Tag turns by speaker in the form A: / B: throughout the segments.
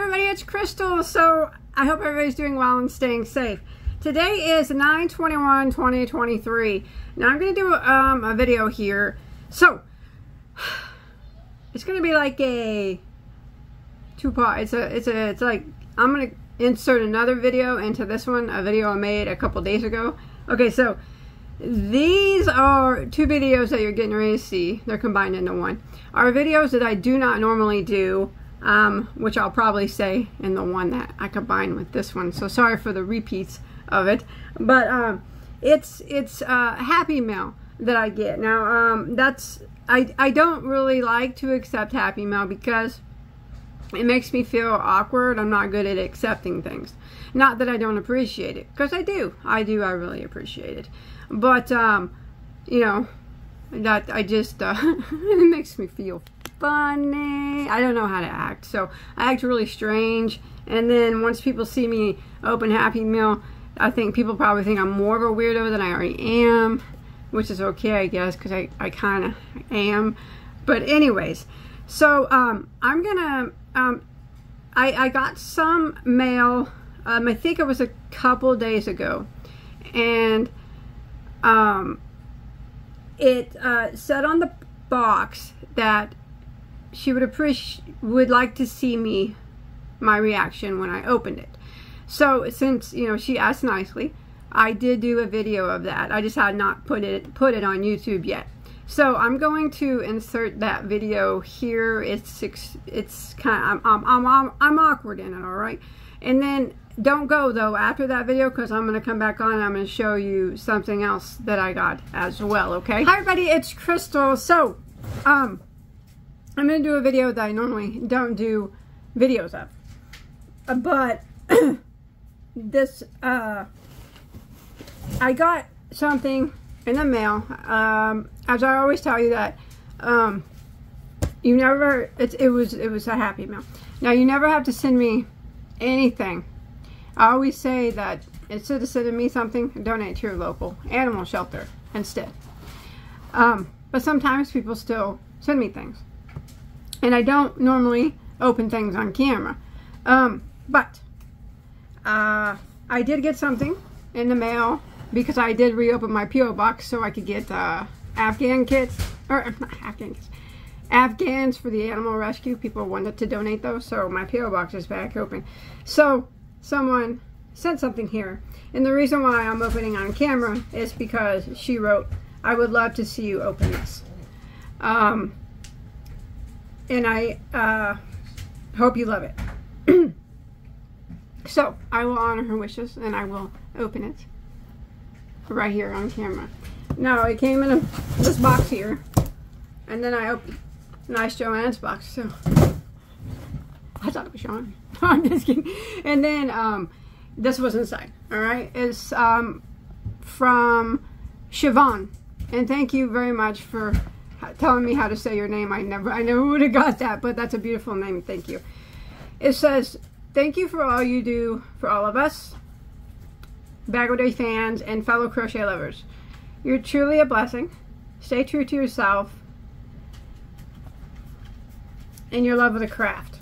A: everybody, it's Crystal. So I hope everybody's doing well and staying safe. Today is 9/21/2023. Now I'm going to do a video here. So it's going to be like a two-part. It's like I'm going to insert another video into this one, a video I made a couple days ago. Okay, so these are two videos that you're getting ready to see. They're combined into one. Are videos that I do not normally do, which I'll probably say in the one that I combined with this one. So sorry for the repeats of it, but it's Happy Mail that I get. Now I don't really like to accept Happy Mail because it makes me feel awkward. I'm not good at accepting things. Not that I don't appreciate it, because I do. I really appreciate it. But, you know, that I just, it makes me feel funny. I don't know how to act. So I act really strange. And then once people see me open Happy Meal, I think people probably think I'm more of a weirdo than I already am, which is okay, I guess, because I kind of am. But anyways, so I'm gonna, I got some mail, I think it was a couple days ago, and it said on the box that she would like to see my reaction when I opened it. So since, you know, she asked nicely, I did do a video of that. I just had not put it on YouTube yet. So I'm going to insert that video here. It's kind of, I'm awkward in it, all right? And then don't go though after that video, because I'm going to come back on and I'm going to show you something else that I got as well, okay? Hi everybody, it's Crystal. So I'm going to do a video that I normally don't do videos of, but this I got something in the mail. As I always tell you that you never, it was a Happy Mail. Now you never have to send me anything. I always say that instead of sending me something, donate to your local animal shelter instead. But sometimes people still send me things, and I don't normally open things on camera. But I did get something in the mail because I did reopen my P.O. box so I could get Afghan kits, or not Afghan kits, Afghans for the animal rescue. People wanted to donate those, so my P.O. box is back open. So someone sent something here, and the reason why I'm opening on camera is because she wrote, "I would love to see you open this," and I hope you love it. So I will honor her wishes and I will open it right here on camera. Now it came in this box here, and then I opened nice Joanne's box too. I thought it was Sean. I'm just kidding. And then this was inside. All right, it's from Siobhan, and thank you very much for telling me how to say your name. I never would have got that, but that's a beautiful name. Thank you. It says, "Thank you for all you do for all of us, Bagoday fans and fellow crochet lovers. You're truly a blessing. Stay true to yourself and your love of the craft.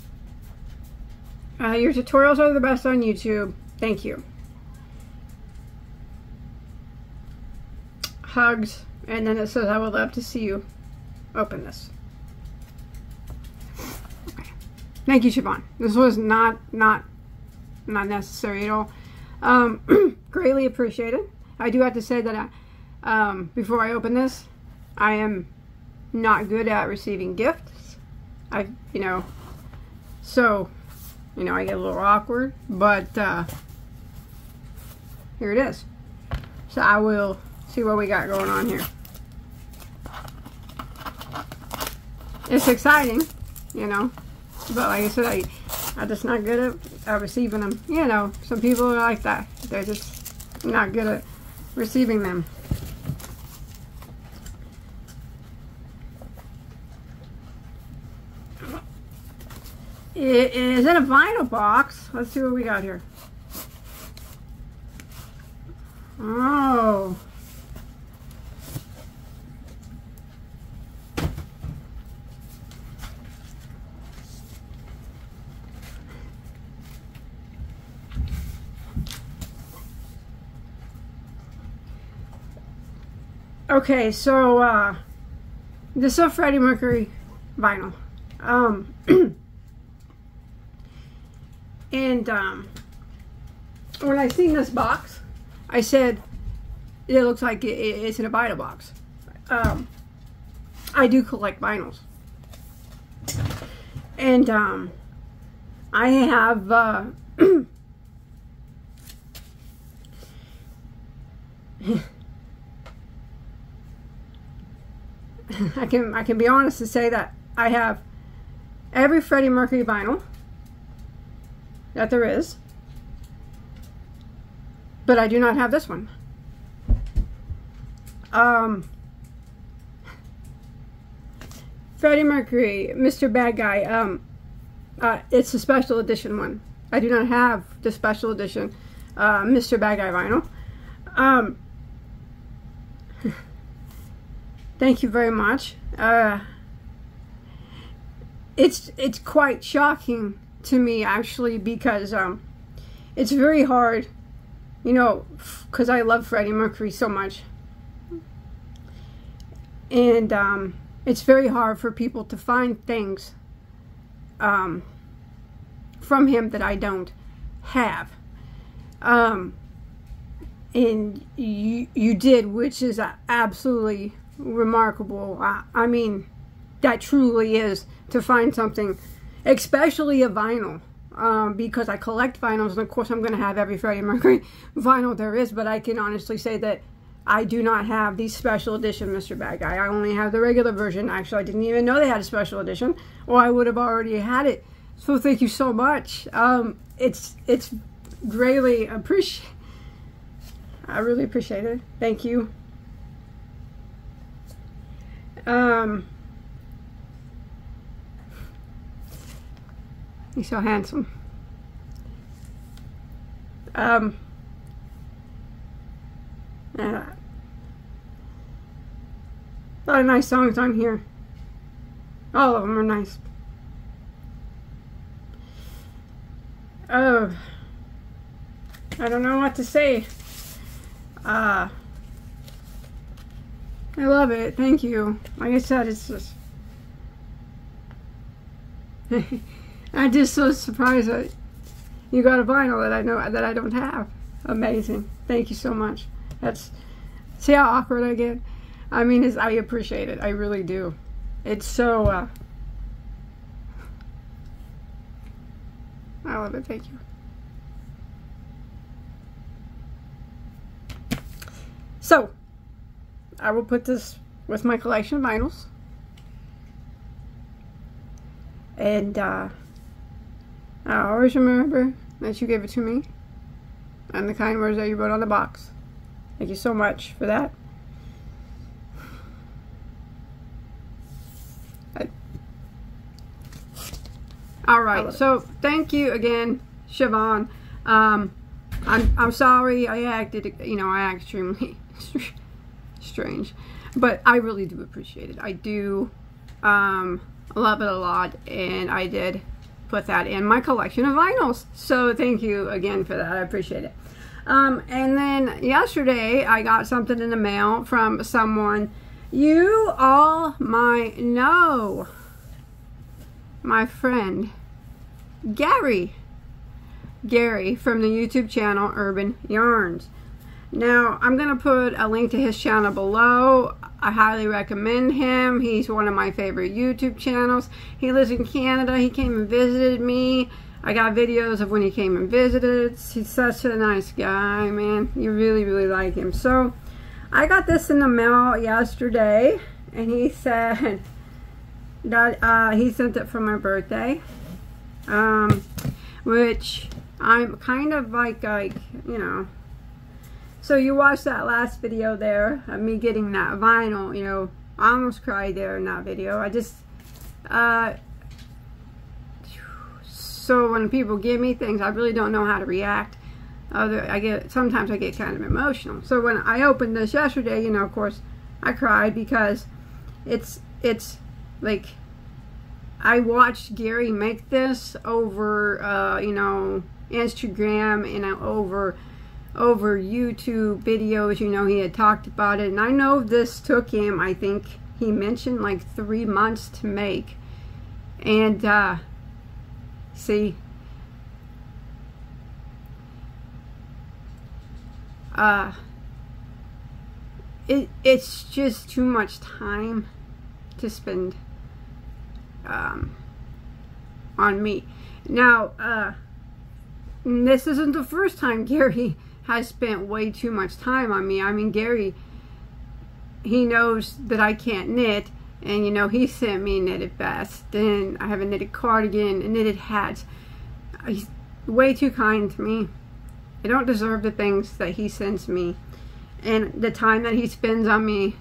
A: Your tutorials are the best on YouTube. Thank you. Hugs." And then it says, "I would love to see you open this." Okay. Thank you, Siobhan. This was not necessary at all. Greatly appreciated. I do have to say that before I open this, I am not good at receiving gifts. So, you know, I get a little awkward, but here it is. So I will see what we got going on here. It's exciting, you know, but like I said, I'm just not good at receiving them. You know, some people are like that. They're just not good at receiving them. It is in a vinyl box. Let's see what we got here. Oh. Okay, so this is a Freddie Mercury vinyl. And when I seen this box, I said, it looks like it's in a vinyl box. I do collect vinyls. And I have I can be honest and say that I have every Freddie Mercury vinyl that there is, but I do not have this one. Freddie Mercury, Mr. Bad Guy, it's a special edition one. I do not have the special edition Mr. Bad Guy vinyl. Thank you very much. It's quite shocking to me, actually, because it's very hard, you know, because I love Freddie Mercury so much, and it's very hard for people to find things from him that I don't have. And you did, which is absolutely remarkable. I mean, that truly is, to find something, especially a vinyl, because I collect vinyls, and of course I'm going to have every Freddie Mercury vinyl there is, but I can honestly say that I do not have the special edition Mr. Bad Guy. I only have the regular version. Actually, I didn't even know they had a special edition, or I would have already had it. So thank you so much. It's greatly appreciated. I really appreciate it. Thank you. He's so handsome. A lot of nice songs on here. All of them are nice. Oh, I don't know what to say. I love it. Thank you. Like I said, it's just I'm just so surprised that you got a vinyl that I know that I don't have. Amazing. Thank you so much. See how awkward I get? I mean, I appreciate it. I really do. It's so I love it. Thank you. So, I will put this with my collection of vinyls. And I always remember that you gave it to me, and the kind words that you wrote on the box. Thank you so much for that. All right, so thank you again, Siobhan. I'm sorry I acted, you know, I act extremely strange, but I really do appreciate it. I do love it a lot, and I did put that in my collection of vinyls. So thank you again for that. I appreciate it. And then yesterday I got something in the mail from someone you all might know. My friend Gary from the YouTube channel Urban Yarns. Now I'm gonna put a link to his channel below. I highly recommend him. He's one of my favorite YouTube channels. He lives in Canada. He came and visited me. I got videos of when he came and visited. He's such a nice guy, man. You really, really like him. So I got this in the mail yesterday, and he said that he sent it for my birthday, which I'm kind of like, you know. So you watched that last video there of me getting that vinyl, you know. I almost cried there in that video. I just, so when people give me things, I really don't know how to react. Sometimes I get kind of emotional. So when I opened this yesterday, you know, of course, I cried because it's like, I watched Gary make this over, you know, Instagram and over over YouTube videos. You know, he had talked about it, and I know this took him, I think he mentioned, like 3 months to make. And see, it's just too much time to spend on me. Now, this isn't the first time Gary has spent way too much time on me. I mean, Gary, he knows that I can't knit, and you know, he sent me knitted vests, and I have a knitted cardigan, and knitted hats. He's way too kind to me. I don't deserve the things that he sends me, and the time that he spends on me,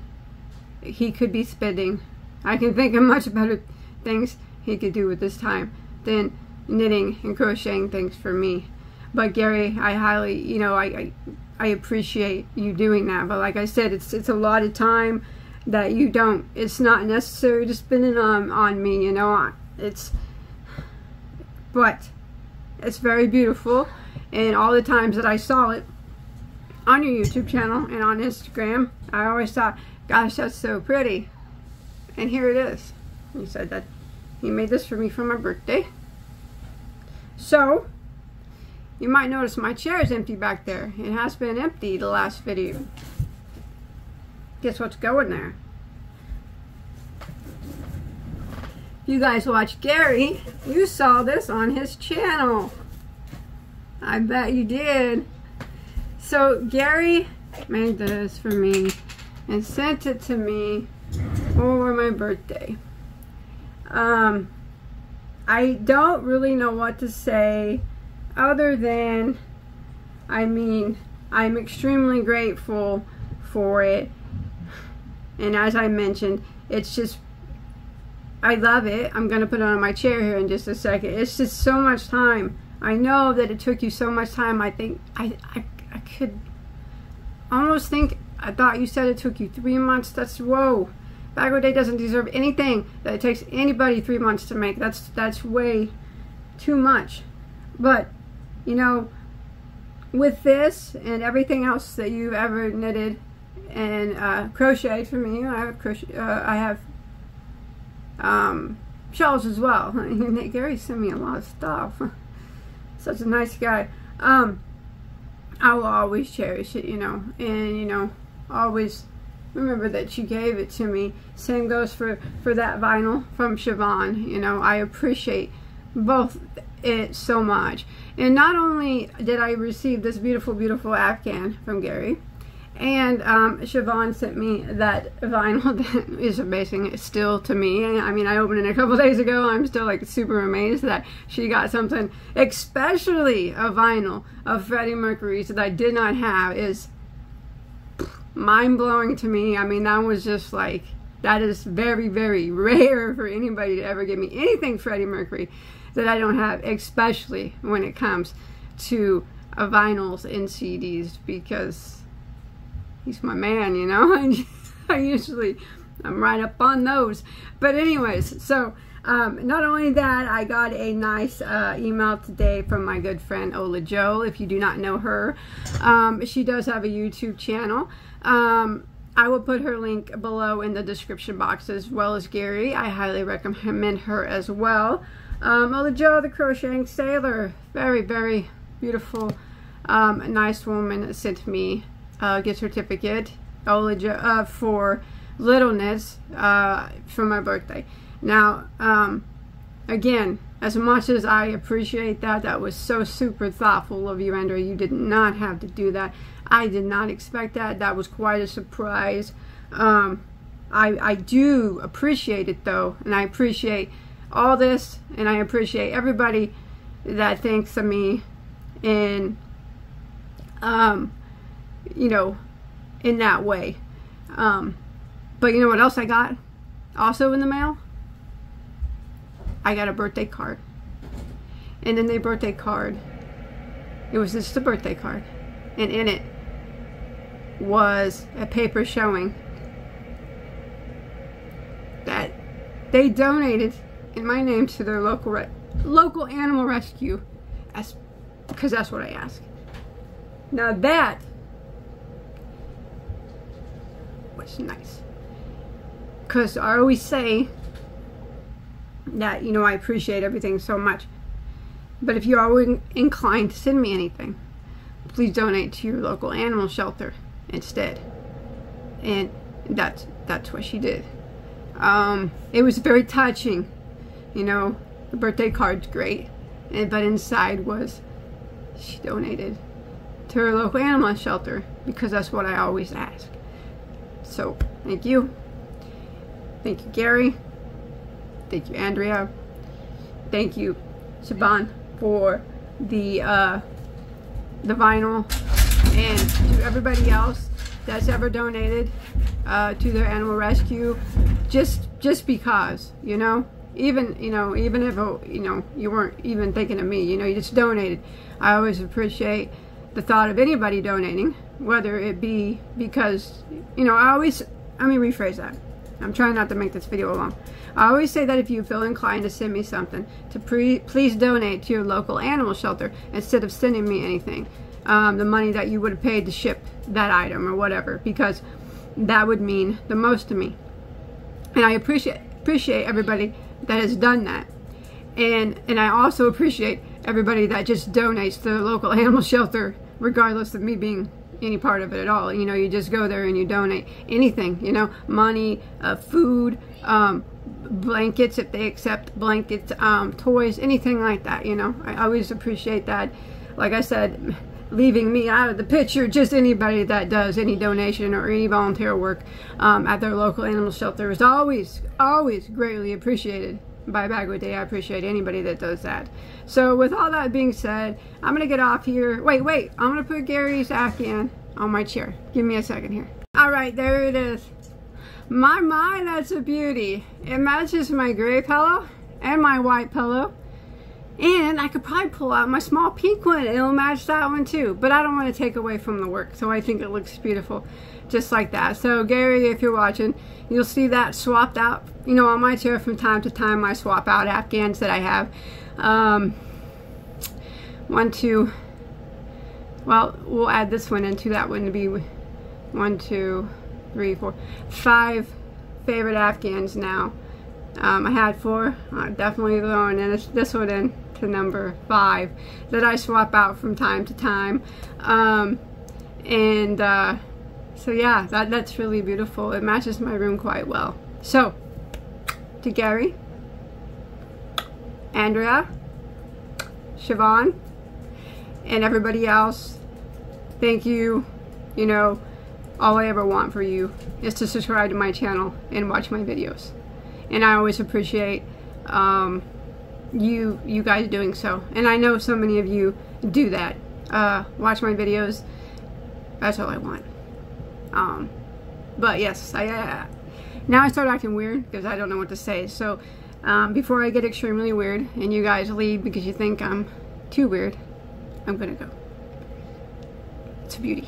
A: he could be spending. I can think of much better things he could do with this time than knitting and crocheting things for me. But Gary, I highly, you know, I appreciate you doing that. But like I said, it's a lot of time that you don't, it's not necessary to spend it on me, you know. But it's very beautiful, and all the times that I saw it on your YouTube channel and on Instagram, I always thought, gosh, that's so pretty. And here it is. He said that he made this for me for my birthday. So you might notice my chair is empty back there. It has been empty the last video. Guess what's going there? If you guys watch Gary, you saw this on his channel. I bet you did. So Gary made this for me and sent it to me over my birthday. I don't really know what to say other than, I mean, I'm extremely grateful for it. And as I mentioned, it's just, I love it. I'm going to put it on my chair here in just a second. It's just so much time. I know that it took you so much time. I think, I could almost think, I thought you said it took you 3 months. That's, whoa. Bagoday doesn't deserve anything that it takes anybody 3 months to make. That's way too much. But, you know, with this and everything else that you've ever knitted and crocheted for me, I have shawls as well. Gary sent me a lot of stuff. Such a nice guy. I will always cherish it, you know, and, you know, always remember that you gave it to me. Same goes for that vinyl from Siobhan. You know, I appreciate both it so much. And not only did I receive this beautiful, beautiful Afghan from Gary, and Siobhan sent me that vinyl that is amazing still to me. I mean, I opened it a couple days ago. I'm still like super amazed that she got something, especially a vinyl of Freddie Mercury's that I did not have. Is mind-blowing to me. I mean, that was just like, that is very, very rare for anybody to ever give me anything Freddie Mercury that I don't have, especially when it comes to vinyls and CDs, because he's my man, you know. I'm right up on those. But anyways, so not only that, I got a nice email today from my good friend Ola Jo. If you do not know her, she does have a YouTube channel. I will put her link below in the description box, as well as Gary. I highly recommend her as well. Ola Jo, the Crocheting Sailor, very, very beautiful, nice woman, sent me a gift certificate, Ola Jo, for Little Knits for my birthday. Now, again, as much as I appreciate that, that was so super thoughtful of you, Andrea. You did not have to do that. I did not expect that. That was quite a surprise. I do appreciate it, though, and I appreciate all this, and I appreciate everybody that thinks of me in, you know, in that way. But you know what else I got also in the mail? I got a birthday card. And in the birthday card, it was just a birthday card, and in it was a paper showing that they donated in my name to their local animal rescue, because that's what I asked. Now that was nice. Because I always say that, you know, I appreciate everything so much. But if you are inclined to send me anything, please donate to your local animal shelter instead. And that's what she did. It was very touching. You know, the birthday card's great, but inside was she donated to her local animal shelter, because that's what I always ask. So thank you. Thank you, Gary. Thank you, Andrea. Thank you, Siobhan, for the vinyl, and to everybody else that's ever donated to their animal rescue, just because, you know, even if you know, you weren't even thinking of me, you know, you just donated. I always appreciate the thought of anybody donating, whether it be because, you know, let me rephrase that. I'm trying not to make this video long. I always say that if you feel inclined to send me something, to please donate to your local animal shelter instead of sending me anything. The money that you would have paid to ship that item or whatever, because that would mean the most to me. And I appreciate everybody that has done that. And I also appreciate everybody that just donates to the local animal shelter, regardless of me being any part of it at all. You know, you just go there and you donate anything, you know, money, food, blankets, if they accept blankets, toys, anything like that, you know. I always appreciate that. Like I said, leaving me out of the picture, just anybody that does any donation or any volunteer work at their local animal shelter is always greatly appreciated by Bagoday. I appreciate anybody that does that. So with all that being said, I'm gonna get off here. Wait, I'm gonna put Gary's Afghan on my chair. Give me a second here. All right, there it is. My, that's a beauty. It matches my gray pillow and my white pillow. And I could probably pull out my small pink one. It'll match that one too. But I don't want to take away from the work. So I think it looks beautiful just like that. So Gary, if you're watching, you'll see that swapped out. You know, on my chair from time to time, I swap out Afghans that I have. 1, 2. Well, we'll add this one into that one to be 1, 2, 3, 4, 5 favorite Afghans now. I had 4. Definitely throwing in this one in to number 5 that I swap out from time to time. So yeah, that's really beautiful. It matches my room quite well. So to Gary, Andrea, Siobhan, and everybody else, thank you. You know, all I ever want for you is to subscribe to my channel and watch my videos. And I always appreciate you guys doing so. And I know so many of you do that. Watch my videos. That's all I want. But yes, now I start acting weird because I don't know what to say. So before I get extremely weird and you guys leave because you think I'm too weird, I'm gonna go. It's a beauty.